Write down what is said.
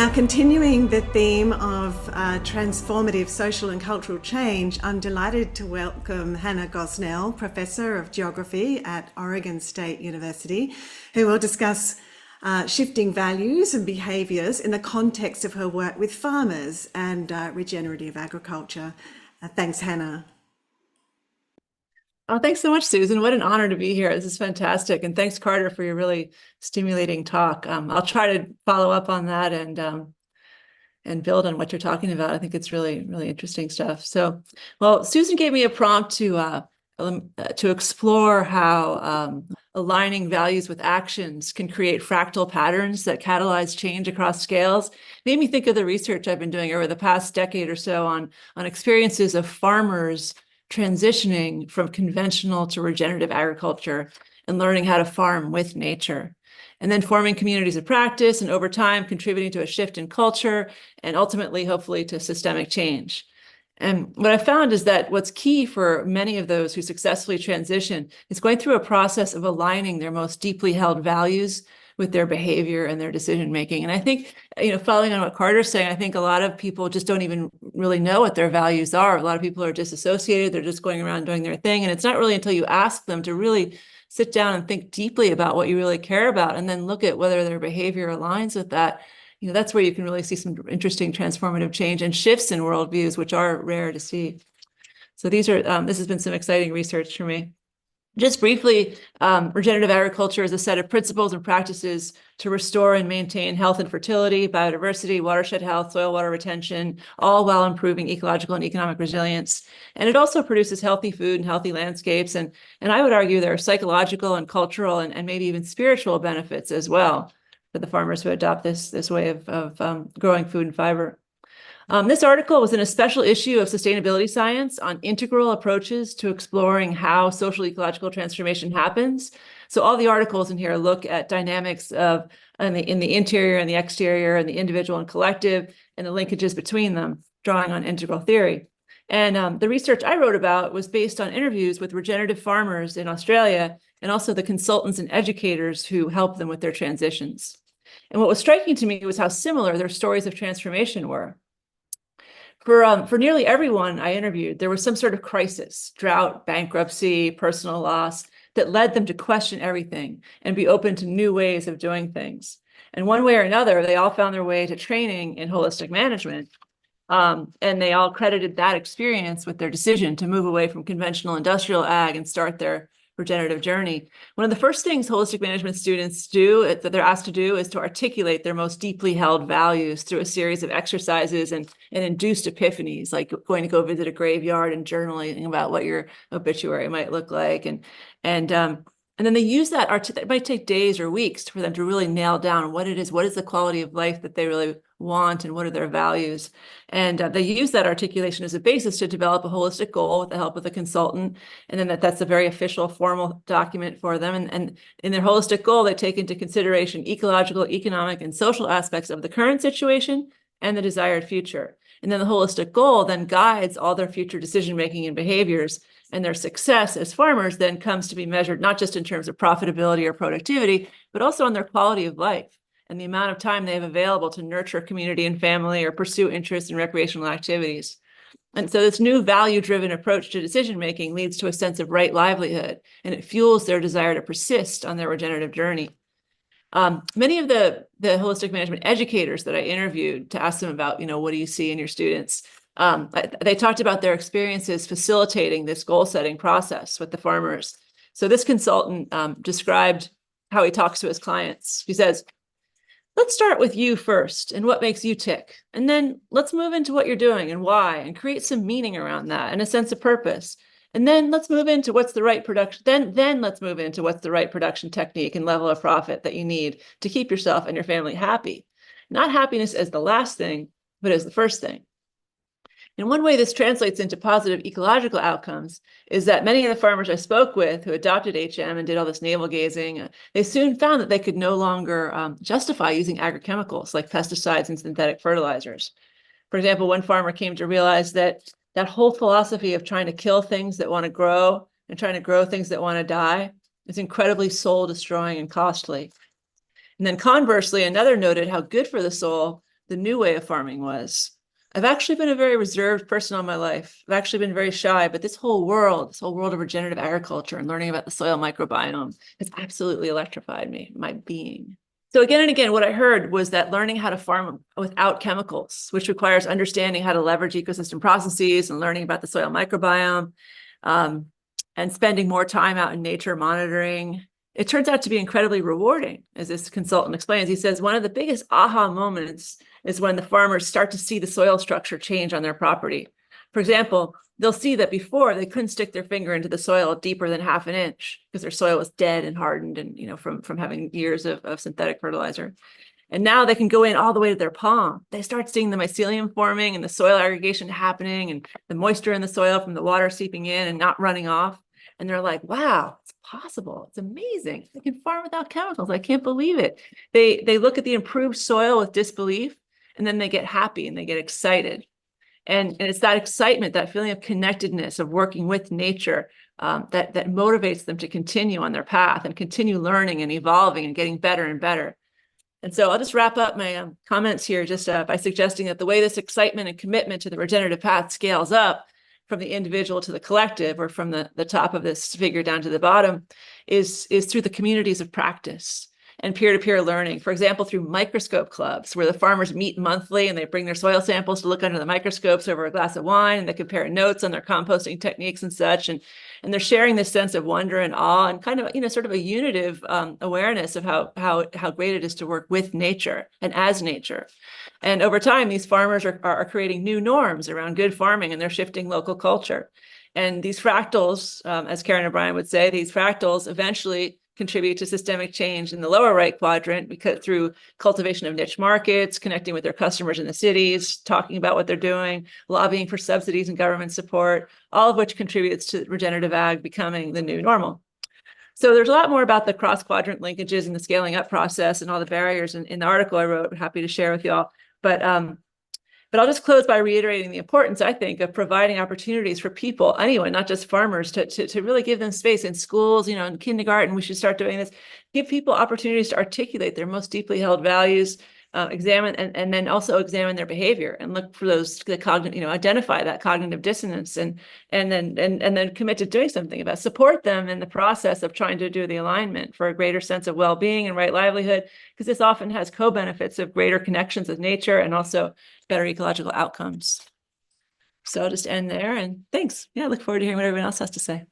Now, continuing the theme of transformative social and cultural change, I'm delighted to welcome Hannah Gosnell, Professor of Geography at Oregon State University, who will discuss shifting values and behaviours in the context of her work with farmers and regenerative agriculture. Thanks, Hannah. Oh, thanks so much, Susan. What an honor to be here. This is fantastic. And thanks, Carter, for your really stimulating talk. I'll try to follow up on that and build on what you're talking about. I think it's really, really interesting stuff. So, well, Susan gave me a prompt to explore how aligning values with actions can create fractal patterns that catalyze change across scales. Made me think of the research I've been doing over the past decade or so on experiences of farmers transitioning from conventional to regenerative agriculture and learning how to farm with nature, and then forming communities of practice and over time contributing to a shift in culture and ultimately, hopefully, to systemic change. And what I found is that what's key for many of those who successfully transition is going through a process of aligning their most deeply held values with their behavior and their decision making. And I think, following on what Carter's saying, I think a lot of people just don't even really know what their values are. A lot of people are disassociated. They're just going around doing their thing. And it's not really until you ask them to really sit down and think deeply about what you really care about and then look at whether their behavior aligns with that. That's where you can really see some interesting transformative change and shifts in worldviews, which are rare to see. So this has been some exciting research for me. Just briefly, regenerative agriculture is a set of principles and practices to restore and maintain health and fertility, biodiversity, watershed health, soil water retention, all while improving ecological and economic resilience. And it also produces healthy food and healthy landscapes. And I would argue there are psychological and cultural and maybe even spiritual benefits as well for the farmers who adopt this way of growing food and fiber. This article was in a special issue of Sustainability Science on integral approaches to exploring how social-ecological transformation happens. So all the articles in here look at dynamics in the interior and the exterior and the individual and collective and the linkages between them, drawing on integral theory. And the research I wrote about was based on interviews with regenerative farmers in Australia and also the consultants and educators who help them with their transitions. And what was striking to me was how similar their stories of transformation were. For nearly everyone I interviewed, there was some sort of crisis, drought, bankruptcy, personal loss, that led them to question everything and be open to new ways of doing things. And one way or another, they all found their way to training in holistic management. And they all credited that experience with their decision to move away from conventional industrial ag and start their regenerative journey. One of the first things holistic management students do, that they're asked to do, is to articulate their most deeply held values through a series of exercises and induced epiphanies, like going to go visit a graveyard and journaling about what your obituary might look like. And then they use that. It might take days or weeks for them to really nail down what it is, what is the quality of life that they really want, and what are their values. And they use that articulation as a basis to develop a holistic goal with the help of a consultant. And then that's a very official, formal document for them. And in their holistic goal, they take into consideration ecological, economic, and social aspects of the current situation and the desired future. And then the holistic goal then guides all their future decision-making and behaviors. And their success as farmers then comes to be measured not just in terms of profitability or productivity, but also on their quality of life and the amount of time they have available to nurture community and family or pursue interests in recreational activities. And so this new value-driven approach to decision-making leads to a sense of right livelihood, and it fuels their desire to persist on their regenerative journey. Many of the holistic management educators that I interviewed to ask them about, what do you see in your students? They talked about their experiences facilitating this goal-setting process with the farmers. So this consultant described how he talks to his clients. He says, let's start with you first and what makes you tick. And then let's move into what you're doing and why, and create some meaning around that and a sense of purpose. And then let's move into what's the right production. Then let's move into what's the right production technique and level of profit that you need to keep yourself and your family happy. Not happiness as the last thing, but as the first thing. And one way this translates into positive ecological outcomes is that many of the farmers I spoke with who adopted HM and did all this navel gazing, they soon found that they could no longer justify using agrochemicals like pesticides and synthetic fertilizers. For example, one farmer came to realize that whole philosophy of trying to kill things that want to grow and trying to grow things that want to die is incredibly soul destroying and costly. And then conversely, another noted how good for the soul the new way of farming was. I've actually been a very reserved person all my life. I've actually been very shy, but this whole world of regenerative agriculture and learning about the soil microbiome has absolutely electrified me, my being. So again and again, what I heard was that learning how to farm without chemicals, which requires understanding how to leverage ecosystem processes and learning about the soil microbiome, and spending more time out in nature monitoring, it turns out to be incredibly rewarding, as this consultant explains. He says one of the biggest aha moments is when the farmers start to see the soil structure change on their property. For example, they'll see that before they couldn't stick their finger into the soil deeper than half an inch because their soil was dead and hardened and, you know, from having years of synthetic fertilizer. And now they can go in all the way to their palm. They start seeing the mycelium forming and the soil aggregation happening and the moisture in the soil from the water seeping in and not running off. And they're like, wow, it's possible. It's amazing. I can farm without chemicals. I can't believe it. They look at the improved soil with disbelief, and then they get happy and they get excited. And it's that excitement, that feeling of connectedness, of working with nature, that motivates them to continue on their path and continue learning and evolving and getting better and better. And so I'll just wrap up my comments here just by suggesting that the way this excitement and commitment to the regenerative path scales up from the individual to the collective, or from the top of this figure down to the bottom, is through the communities of practice and peer-to-peer learning. For example, through microscope clubs, where the farmers meet monthly and they bring their soil samples to look under the microscopes over a glass of wine, and they compare notes on their composting techniques and such. And they're sharing this sense of wonder and awe and kind of, you know, sort of a unitive awareness of how great it is to work with nature and as nature. And over time, these farmers are creating new norms around good farming, and they're shifting local culture. And these fractals, as Karen O'Brien would say, these fractals eventually contribute to systemic change in the lower right quadrant, because through cultivation of niche markets, connecting with their customers in the cities, talking about what they're doing, lobbying for subsidies and government support, all of which contributes to regenerative ag becoming the new normal. So there's a lot more about the cross-quadrant linkages and the scaling up process and all the barriers in the article I wrote. I'm happy to share with y'all. But I'll just close by reiterating the importance, I think, of providing opportunities for people, anyone, not just farmers, to really give them space in schools, you know, in kindergarten. We should start doing this. Give people opportunities to articulate their most deeply held values, examine and then also examine their behavior and look for those, the cognitive, you know, identify that cognitive dissonance and then commit to doing something about it. Support them in the process of trying to do the alignment for a greater sense of well-being and right livelihood, because this often has co-benefits of greater connections with nature and also better ecological outcomes. So I'll just end there, and thanks. Yeah, I look forward to hearing what everyone else has to say.